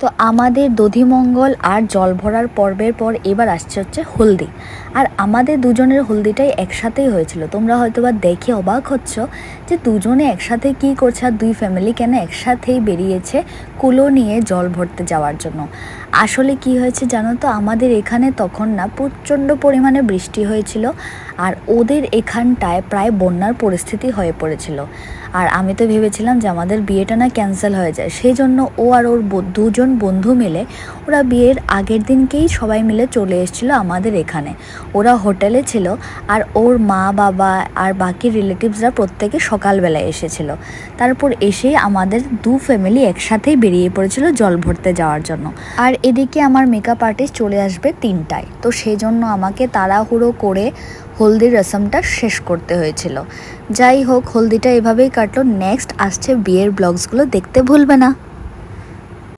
তো আমাদের দধিমঙ্গল আর জল ভরার পর্বের পর এবার আসছে হচ্ছে হলদি। আর আমাদের দুজনের হলদিটাই একসাথেই হয়েছিল। তোমরা হয়তো বা দেখে অবাক হচ্ছ যে দুজনে একসাথে কি করছে, আর দুই ফ্যামিলি কেন একসাথেই বেরিয়েছে কুলো নিয়ে জল ভরতে যাওয়ার জন্য। আসলে কি হয়েছে জানো তো, আমাদের এখানে তখন না প্রচণ্ড পরিমাণে বৃষ্টি হয়েছিল, আর ওদের এখানটায় প্রায় বন্যার পরিস্থিতি হয়ে পড়েছিল। আর আমি তো ভেবেছিলাম যে আমাদের বিয়েটা না ক্যান্সেল হয়ে যায়, সেই জন্য ও আর ওর দুজন বন্ধু মিলে ওরা বিয়ের আগের দিনকেই সবাই মিলে চলে এসেছিলো আমাদের এখানে। ওরা হোটেলে ছিল, আর ওর মা বাবা আর বাকি রিলেটিভসরা প্রত্যেকে সকালবেলায় এসেছিলো। তারপর এসেই আমাদের দু ফ্যামিলি একসাথেই বেরিয়ে পড়েছিল জল ভরতে যাওয়ার জন্য। আর এদিকে আমার মেকআপ আর্টিস্ট চলে আসবে 3টায়, তো সেই জন্য আমাকে তাড়াহুড়ো করে হলদির রসমটা শেষ করতে হয়েছিল। যাই হোক, হলদিটা এভাবেই কাটলো। নেক্সট আসছে বিয়ের ব্লগসগুলো, দেখতে ভুলবে না।